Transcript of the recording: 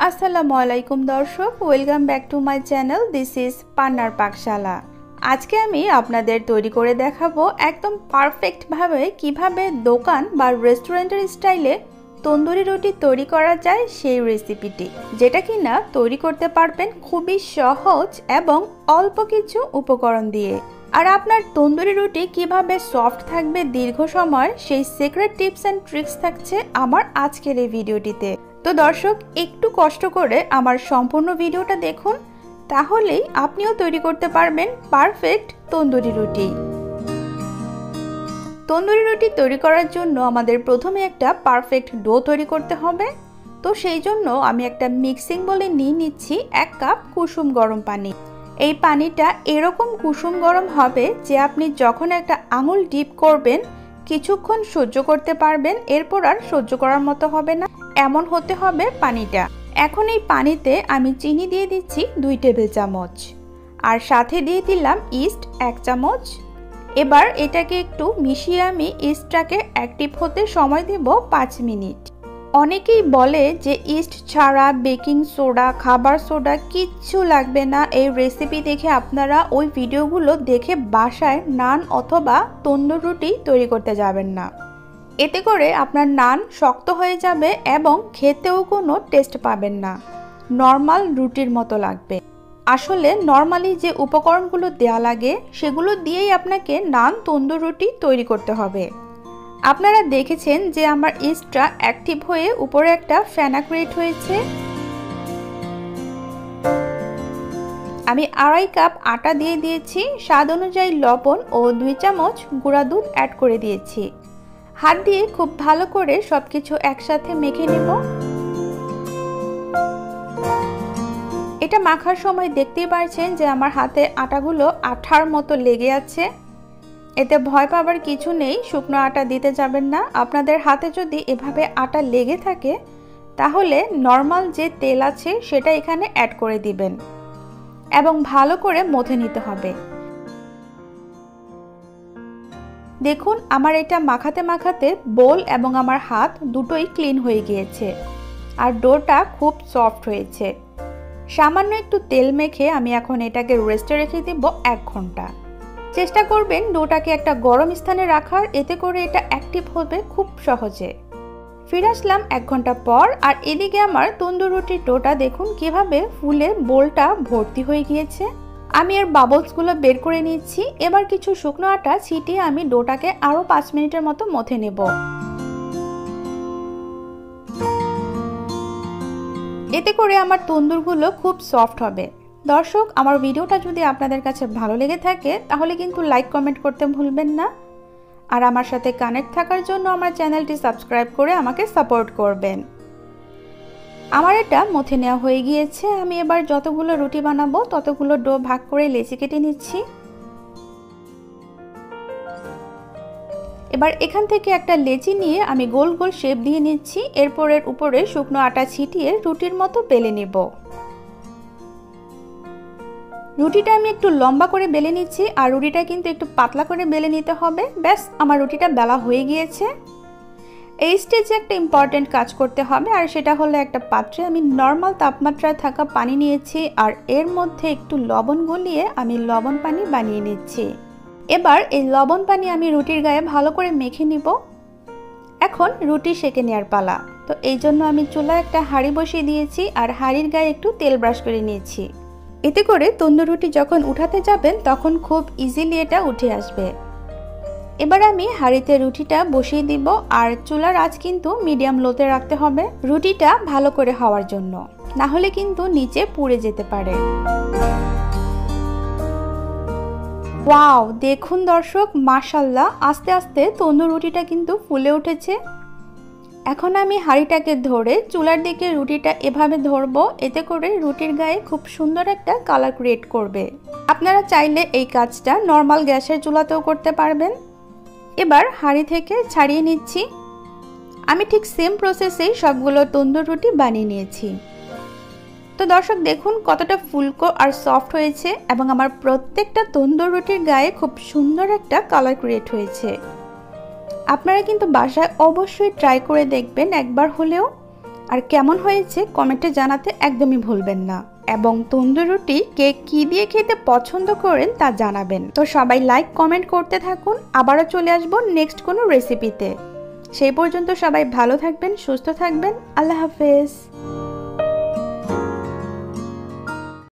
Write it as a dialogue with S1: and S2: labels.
S1: আসসালামু আলাইকুম দর্শক, welcome back to my channel. This is পান্নার পাকশালা। আজকে আমি আপনাদের তৈরি করে দেখাবো একদম পারফেক্টভাবে কিভাবে দোকান বা রেস্টুরেন্টের স্টাইলে তন্দুরি রুটি তৈরি করা যায় সেই রেসিপিটি, যেটা কিনা তৈরি করতে পারবেন খুবই সহজ এবং অল্প কিছু উপকরণ দিয়ে। আর আপনার তন্দুরি রুটি কিভাবে সফট থাকবে দীর্ঘ সময় সেই সিক্রেট টিপস অ্যান্ড ট্রিক্স থাকছে আমার আজকের এই ভিডিওটিতে। তো দর্শক, একটু কষ্ট করে আমার সম্পূর্ণ ভিডিওটা দেখুন, তাহলেই আপনিও তৈরি করতে পারবেন পারফেক্ট তন্দুরি রুটি। তন্দুরি রুটি তৈরি করার জন্য আমাদের প্রথমে একটা পারফেক্ট ডো তৈরি করতে হবে। তো সেই জন্য আমি একটা মিক্সিং বলে নিয়ে নিচ্ছি 1 কাপ কুসুম গরম পানি। এই পানিটা এরকম কুসুম গরম হবে যে আপনি যখন একটা আঙুল ডিপ করবেন কিছুক্ষণ সহ্য করতে পারবেন, এরপর আর সহ্য করার মতো হবে না, এমন হতে হবে পানিটা। এখন এই পানিতে আমি চিনি দিয়ে দিচ্ছি 2 টেবিল চামচ, আর সাথে দিয়ে দিলাম ইস্ট 1 চামচ। এবার এটাকে একটু মিশিয়ে আমি ইস্টটাকে অ্যাক্টিভ হতে সময় দেব 5 মিনিট। অনেকেই বলে যে ইস্ট ছাড়া বেকিং সোডা, খাবার সোডা কিচ্ছু লাগবে না। এই রেসিপি দেখে আপনারা ওই ভিডিওগুলো দেখে বাসায় নান অথবা তন্দুর রুটি তৈরি করতে যাবেন না। এতে করে আপনার নান শক্ত হয়ে যাবে এবং খেতেও কোনো টেস্ট পাবেন না, নর্মাল রুটির মতো লাগবে। আসলে নর্মালি যে উপকরণগুলো দেয়া লাগে সেগুলো দিয়েই আপনাকে নান তন্দুর রুটি তৈরি করতে হবে। আপনারা দেখেছেন যে আমার ইস্টটা অ্যাক্টিভ হয়ে উপরে একটা ফেনা ক্রিয়েট হয়েছে। আমি 2.5 কাপ আটা দিয়ে দিয়েছি, স্বাদ অনুযায়ী লবণ ও 2 চামচ গুঁড়া দুধ অ্যাড করে দিয়েছি। হাত দিয়ে খুব ভালো করে সবকিছু একসাথে মেখে নেব। এটা মাখার সময় দেখতেই পারছেন যে আমার হাতে আটাগুলো আঠার মতো লেগে আছে। এতে ভয় পাবার কিছু নেই, শুকনো আটা দিতে যাবেন না। আপনাদের হাতে যদি এভাবে আটা লেগে থাকে তাহলে নর্মাল যে তেল আছে সেটা এখানে অ্যাড করে দিবেন এবং ভালো করে মথে নিতে হবে। দেখুন, আমার এটা মাখাতে মাখাতে বোল এবং আমার হাত দুটোই ক্লিন হয়ে গিয়েছে আর ডোটা খুব সফট হয়েছে। সামান্য একটু তেল মেখে আমি এখন এটাকে রেস্টে রেখে দেব 1 ঘন্টা। চেষ্টা করবেন ডোটাকে একটা গরম স্থানে রাখার, এতে করে এটা অ্যাক্টিভ হবে খুব সহজে। ফিরে আসলাম 1 ঘন্টা পর, আর এদিকে আমার তন্দুর রুটির ডোটা দেখুন কিভাবে ফুলে বোলটা ভর্তি হয়ে গিয়েছে। আমি এর বাবলসগুলো বের করে নিচ্ছি। এবার কিছু শুকনো আটা ছিটিয়ে আমি ডোটাকে আরো 5 মিনিটের মতো মথে নেব। এতে করে আমার তন্দুরগুলো খুব সফট হবে। দর্শক, আমার ভিডিওটা যদি আপনাদের কাছে ভালো লেগে থাকে তাহলে কিন্তু লাইক কমেন্ট করতে ভুলবেন না, আর আমার সাথে কানেক্ট থাকার জন্য আমার চ্যানেলটি সাবস্ক্রাইব করে আমাকে সাপোর্ট করবেন। আমার এটা মথে নেওয়া হয়ে গিয়েছে। আমি এবার যতগুলো রুটি বানাবো ততগুলো ডো ভাগ করে লেচি কেটে নিচ্ছি। এবার এখান থেকে একটা লেচি নিয়ে আমি গোল গোল শেপ দিয়ে নিচ্ছি। এরপর এর উপরে শুকনো আটা ছিটিয়ে রুটির মতো বেলে নেব। রুটিটা আমি একটু লম্বা করে বেলে নিচ্ছি, আর রুটিটা কিন্তু একটু পাতলা করে বেলে নিতে হবে। ব্যাস, আমার রুটিটা বেলা হয়ে গিয়েছে। এই স্টেজে একটা ইম্পর্টেন্ট কাজ করতে হবে, আর সেটা হলো একটা পাত্রে আমি নর্মাল তাপমাত্রায় থাকা পানি নিয়েছি, আর এর মধ্যে একটু লবণ গলিয়ে আমি লবণ পানি বানিয়ে নিচ্ছি। এবার এই লবণ পানি আমি রুটির গায়ে ভালো করে মেখে নিব। এখন রুটি সেঁকে নেওয়ার পালা। তো এই জন্য আমি চুলায় একটা হাঁড়ি বসিয়ে দিয়েছি, আর হাঁড়ির গায়ে একটু তেল ব্রাশ করে নিয়েছি। এতে করে তন্দুর রুটি যখন উঠাতে যাবেন তখন খুব ইজিলি এটা উঠে আসবে। এবার আমি হাঁড়িতে রুটিটা বসিয়ে দিব, আর চুলার আঁচ কিন্তু মিডিয়াম লোতে রাখতে হবে রুটিটা ভালো করে হওয়ার জন্য, না হলে কিন্তু নিচে পুড়ে যেতে পারে। ওয়াও, দেখুন দর্শক, মাশাআল্লাহ, আস্তে আস্তে তন্দুর রুটিটা কিন্তু ফুলে উঠেছে। এখন আমি হাঁড়িটাকে ধরে চুলার দিকে রুটিটা এভাবে ধরবো, এতে করে রুটির গায়ে খুব সুন্দর একটা কালার ক্রিয়েট করবে। আপনারা চাইলে এই কাজটা নর্মাল গ্যাসের চুলাতেও করতে পারবেন। এবার হাঁড়ি থেকে ছাড়িয়ে নিচ্ছি। আমি ঠিক সেম প্রসেসেই সবগুলো তন্দুর রুটি বানিয়ে নিয়েছি। তো দর্শক, দেখুন কতটা ফুলকো আর সফট হয়েছে এবং আমার প্রত্যেকটা তন্দুর রুটির গায়ে খুব সুন্দর একটা কালার ক্রিয়েট হয়েছে। আপনারা কিন্তু বাসায় অবশ্যই ট্রাই করে দেখবেন একবার হলেও। আর কেমন হয়েছে কমেন্টে জানাতে একদমই ভুলবেন না। এবং তন্দুরি রুটি কে কি দিয়ে খেতে পছন্দ করেন তা জানাবেন। তো সবাই লাইক কমেন্ট করতে থাকুন। আবারও চলে আসবো নেক্সট কোনো রেসিপিতে। সেই পর্যন্ত সবাই ভালো থাকবেন, সুস্থ থাকবেন। আল্লাহ হাফেজ।